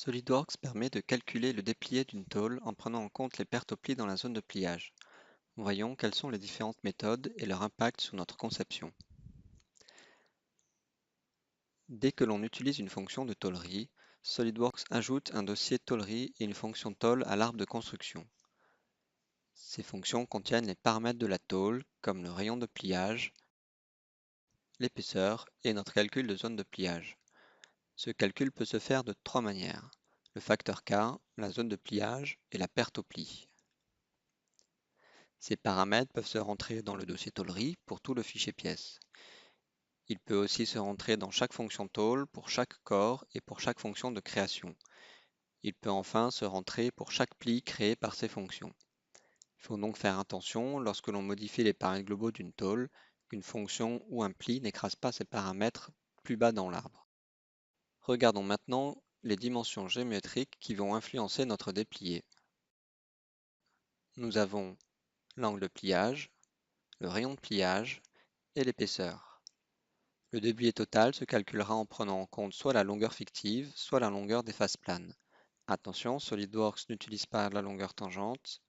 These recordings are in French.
SolidWorks permet de calculer le déplié d'une tôle en prenant en compte les pertes au pli dans la zone de pliage. Voyons quelles sont les différentes méthodes et leur impact sur notre conception. Dès que l'on utilise une fonction de tôlerie, SolidWorks ajoute un dossier tôlerie et une fonction tôle à l'arbre de construction. Ces fonctions contiennent les paramètres de la tôle, comme le rayon de pliage, l'épaisseur et notre calcul de zone de pliage. Ce calcul peut se faire de trois manières: le facteur K, la zone de pliage et la perte au pli. Ces paramètres peuvent se rentrer dans le dossier tôlerie pour tout le fichier pièces. Il peut aussi se rentrer dans chaque fonction tôle pour chaque corps et pour chaque fonction de création. Il peut enfin se rentrer pour chaque pli créé par ces fonctions. Il faut donc faire attention lorsque l'on modifie les paramètres globaux d'une tôle qu'une fonction ou un pli n'écrase pas ces paramètres plus bas dans l'arbre. Regardons maintenant les dimensions géométriques qui vont influencer notre déplié. Nous avons l'angle de pliage, le rayon de pliage et l'épaisseur. Le déplié total se calculera en prenant en compte soit la longueur fictive, soit la longueur des faces planes. Attention, SolidWorks n'utilise pas la longueur tangente,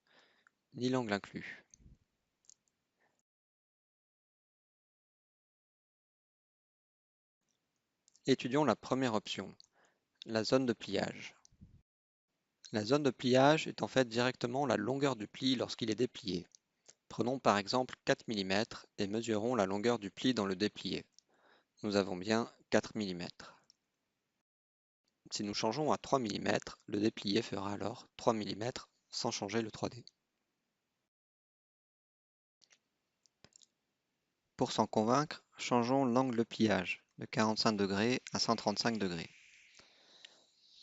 ni l'angle inclus. Étudions la première option, la zone de pliage. La zone de pliage est en fait directement la longueur du pli lorsqu'il est déplié. Prenons par exemple 4 mm et mesurons la longueur du pli dans le déplié. Nous avons bien 4 mm. Si nous changeons à 3 mm, le déplié fera alors 3 mm sans changer le 3D. Pour s'en convaincre, changeons l'angle de pliage de 45 degrés à 135 degrés.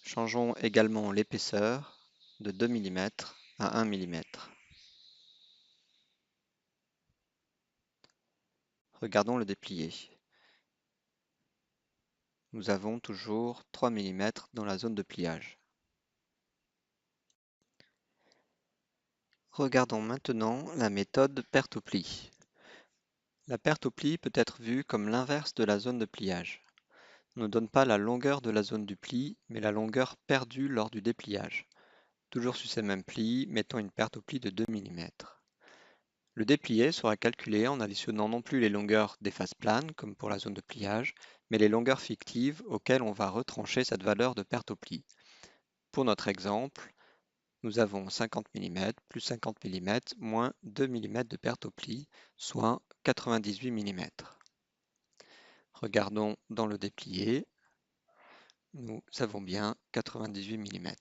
Changeons également l'épaisseur de 2 mm à 1 mm. Regardons le déplié. Nous avons toujours 3 mm dans la zone de pliage. Regardons maintenant la méthode perte au pli. La perte au pli peut être vue comme l'inverse de la zone de pliage. On ne donne pas la longueur de la zone du pli, mais la longueur perdue lors du dépliage. Toujours sur ces mêmes plis, mettons une perte au pli de 2 mm. Le déplié sera calculé en additionnant non plus les longueurs des faces planes, comme pour la zone de pliage, mais les longueurs fictives auxquelles on va retrancher cette valeur de perte au pli. Pour notre exemple, nous avons 50 mm plus 50 mm moins 2 mm de perte au pli, soit 98 mm. Regardons dans le déplié, nous avons bien 98 mm.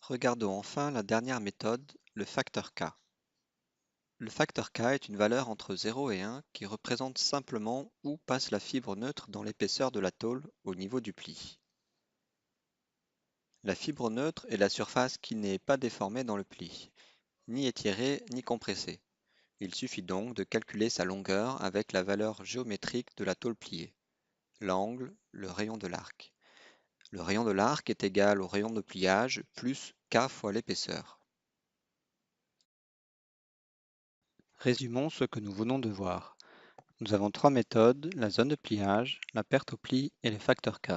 Regardons enfin la dernière méthode, le facteur K. Le facteur K est une valeur entre 0 et 1 qui représente simplement où passe la fibre neutre dans l'épaisseur de la tôle au niveau du pli. La fibre neutre est la surface qui n'est pas déformée dans le pli, ni étirée ni compressée. Il suffit donc de calculer sa longueur avec la valeur géométrique de la tôle pliée, l'angle, le rayon de l'arc. Le rayon de l'arc est égal au rayon de pliage plus K fois l'épaisseur. Résumons ce que nous venons de voir. Nous avons trois méthodes, la zone de pliage, la perte au pli et le facteur K.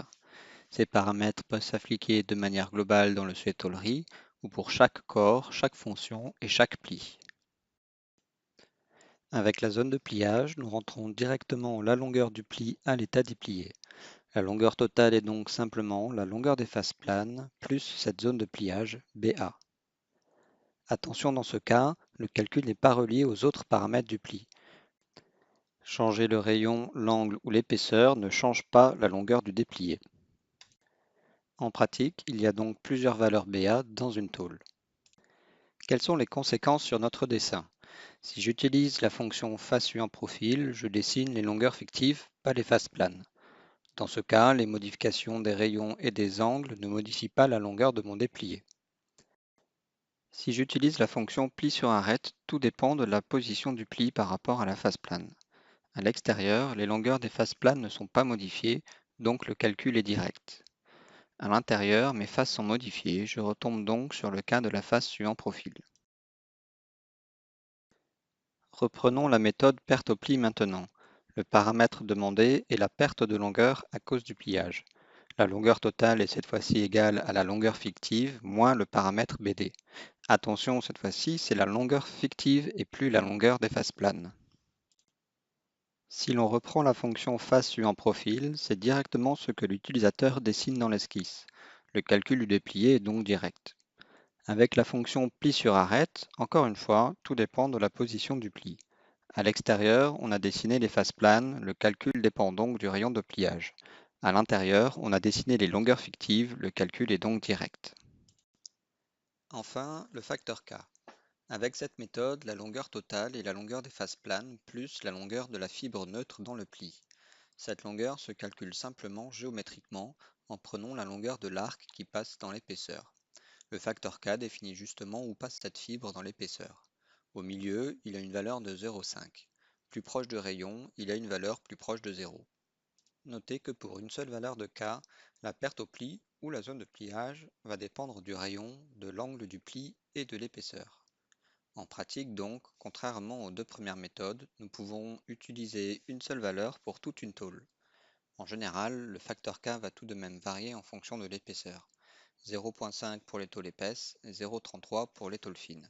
Ces paramètres peuvent s'appliquer de manière globale dans le sujet tôlerie ou pour chaque corps, chaque fonction et chaque pli. Avec la zone de pliage, nous rentrons directement la longueur du pli à l'état déplié. La longueur totale est donc simplement la longueur des faces planes plus cette zone de pliage BA. Attention, dans ce cas, le calcul n'est pas relié aux autres paramètres du pli. Changer le rayon, l'angle ou l'épaisseur ne change pas la longueur du déplié. En pratique, il y a donc plusieurs valeurs BA dans une tôle. Quelles sont les conséquences sur notre dessin? Si j'utilise la fonction face suivant profil, je dessine les longueurs fictives, pas les faces planes. Dans ce cas, les modifications des rayons et des angles ne modifient pas la longueur de mon déplié. Si j'utilise la fonction pli sur arête, tout dépend de la position du pli par rapport à la face plane. À l'extérieur, les longueurs des faces planes ne sont pas modifiées, donc le calcul est direct. À l'intérieur, mes faces sont modifiées, je retombe donc sur le cas de la face suivant profil. Reprenons la méthode perte au pli maintenant. Le paramètre demandé est la perte de longueur à cause du pliage. La longueur totale est cette fois-ci égale à la longueur fictive moins le paramètre BD. Attention, cette fois-ci, c'est la longueur fictive et plus la longueur des faces planes. Si l'on reprend la fonction face vue en profil, c'est directement ce que l'utilisateur dessine dans l'esquisse. Le calcul du déplié est donc direct. Avec la fonction pli sur arête, encore une fois, tout dépend de la position du pli. À l'extérieur, on a dessiné les faces planes, le calcul dépend donc du rayon de pliage. À l'intérieur, on a dessiné les longueurs fictives, le calcul est donc direct. Enfin, le facteur K. Avec cette méthode, la longueur totale est la longueur des faces planes plus la longueur de la fibre neutre dans le pli. Cette longueur se calcule simplement géométriquement en prenant la longueur de l'arc qui passe dans l'épaisseur. Le facteur K définit justement où passe cette fibre dans l'épaisseur. Au milieu, il a une valeur de 0,5. Plus proche du rayon, il a une valeur plus proche de 0. Notez que pour une seule valeur de K, la perte au pli ou la zone de pliage va dépendre du rayon, de l'angle du pli et de l'épaisseur. En pratique donc, contrairement aux deux premières méthodes, nous pouvons utiliser une seule valeur pour toute une tôle. En général, le facteur K va tout de même varier en fonction de l'épaisseur. 0,5 pour les tôles épaisses et 0,33 pour les tôles fines.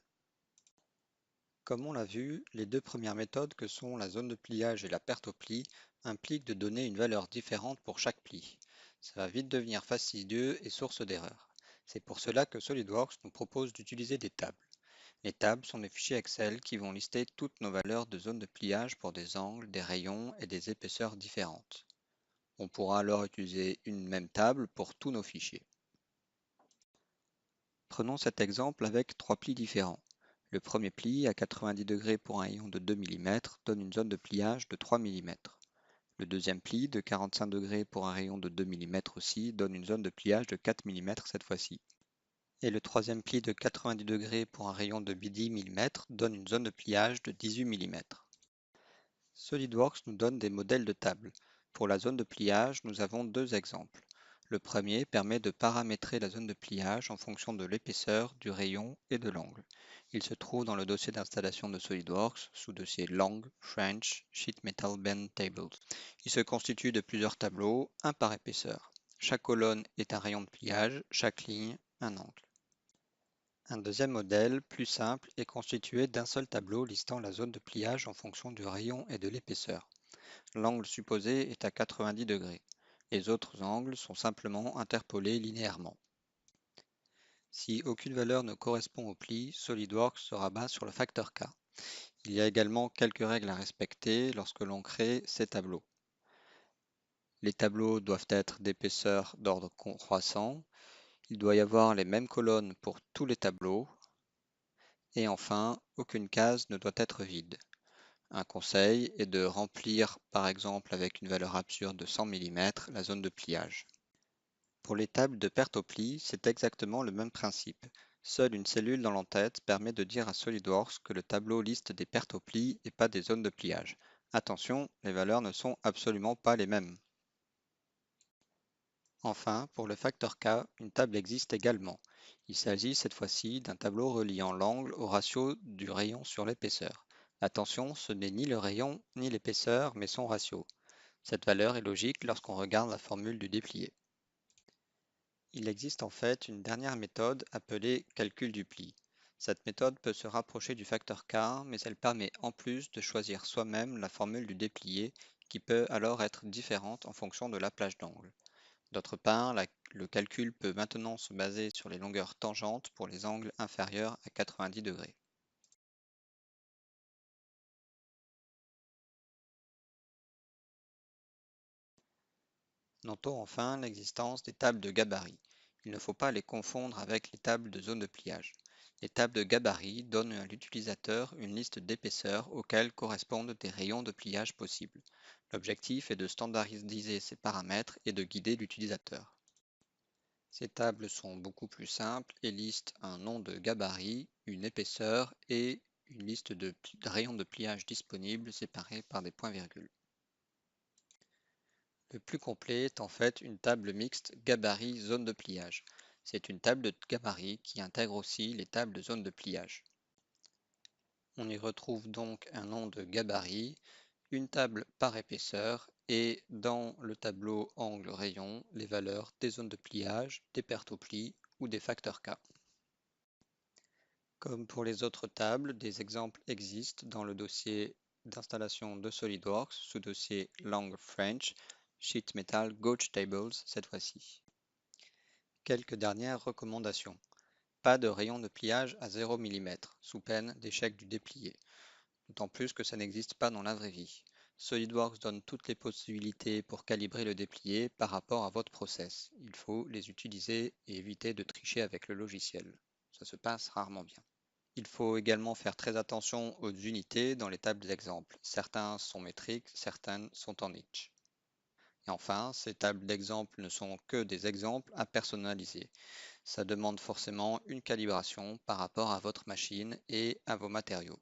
Comme on l'a vu, les deux premières méthodes que sont la zone de pliage et la perte au pli impliquent de donner une valeur différente pour chaque pli. Ça va vite devenir fastidieux et source d'erreur. C'est pour cela que SolidWorks nous propose d'utiliser des tables. Les tables sont des fichiers Excel qui vont lister toutes nos valeurs de zone de pliage pour des angles, des rayons et des épaisseurs différentes. On pourra alors utiliser une même table pour tous nos fichiers. Prenons cet exemple avec trois plis différents. Le premier pli à 90 degrés pour un rayon de 2 mm donne une zone de pliage de 3 mm. Le deuxième pli de 45 degrés pour un rayon de 2 mm aussi donne une zone de pliage de 4 mm cette fois-ci. Et le troisième pli de 90 degrés pour un rayon de 10 mm donne une zone de pliage de 18 mm. SolidWorks nous donne des modèles de tables. Pour la zone de pliage, nous avons deux exemples. Le premier permet de paramétrer la zone de pliage en fonction de l'épaisseur, du rayon et de l'angle. Il se trouve dans le dossier d'installation de SolidWorks sous dossier Lang, French, Sheet Metal Bend Tables. Il se constitue de plusieurs tableaux, un par épaisseur. Chaque colonne est un rayon de pliage, chaque ligne un angle. Un deuxième modèle, plus simple, est constitué d'un seul tableau listant la zone de pliage en fonction du rayon et de l'épaisseur. L'angle supposé est à 90 degrés. Les autres angles sont simplement interpolés linéairement. Si aucune valeur ne correspond au pli, SolidWorks se rabat sur le facteur K. Il y a également quelques règles à respecter lorsque l'on crée ces tableaux. Les tableaux doivent être d'épaisseur d'ordre croissant. Il doit y avoir les mêmes colonnes pour tous les tableaux. Et enfin, aucune case ne doit être vide. Un conseil est de remplir par exemple avec une valeur absurde de 100 mm la zone de pliage. Pour les tables de perte au pli, c'est exactement le même principe. Seule une cellule dans l'entête permet de dire à SolidWorks que le tableau liste des pertes au pli et pas des zones de pliage. Attention, les valeurs ne sont absolument pas les mêmes. Enfin, pour le facteur K, une table existe également. Il s'agit cette fois-ci d'un tableau reliant l'angle au ratio du rayon sur l'épaisseur. Attention, ce n'est ni le rayon ni l'épaisseur, mais son ratio. Cette valeur est logique lorsqu'on regarde la formule du déplié. Il existe en fait une dernière méthode appelée calcul du pli. Cette méthode peut se rapprocher du facteur K, mais elle permet en plus de choisir soi-même la formule du déplié, qui peut alors être différente en fonction de la plage d'angle. D'autre part, le calcul peut maintenant se baser sur les longueurs tangentes pour les angles inférieurs à 90 degrés. Notons enfin l'existence des tables de gabarit. Il ne faut pas les confondre avec les tables de zone de pliage. Les tables de gabarit donnent à l'utilisateur une liste d'épaisseurs auxquelles correspondent des rayons de pliage possibles. L'objectif est de standardiser ces paramètres et de guider l'utilisateur. Ces tables sont beaucoup plus simples et listent un nom de gabarit, une épaisseur et une liste de rayons de pliage disponibles séparés par des points-virgules. Le plus complet est en fait une table mixte gabarit zone de pliage. C'est une table de gabarit qui intègre aussi les tables de zone de pliage. On y retrouve donc un nom de gabarit, une table par épaisseur et dans le tableau angle-rayon, les valeurs des zones de pliage, des pertes au pli ou des facteurs K. Comme pour les autres tables, des exemples existent dans le dossier d'installation de SolidWorks, sous-dossier Lang French, Sheet Metal Gauge Tables cette fois-ci. Quelques dernières recommandations. Pas de rayon de pliage à 0 mm, sous peine d'échec du déplié, d'autant plus que ça n'existe pas dans la vraie vie. SolidWorks donne toutes les possibilités pour calibrer le déplié par rapport à votre process. Il faut les utiliser et éviter de tricher avec le logiciel. Ça se passe rarement bien. Il faut également faire très attention aux unités dans les tables d'exemple. Certains sont métriques, certaines sont en inch. Et enfin, ces tables d'exemple ne sont que des exemples à personnaliser. Ça demande forcément une calibration par rapport à votre machine et à vos matériaux.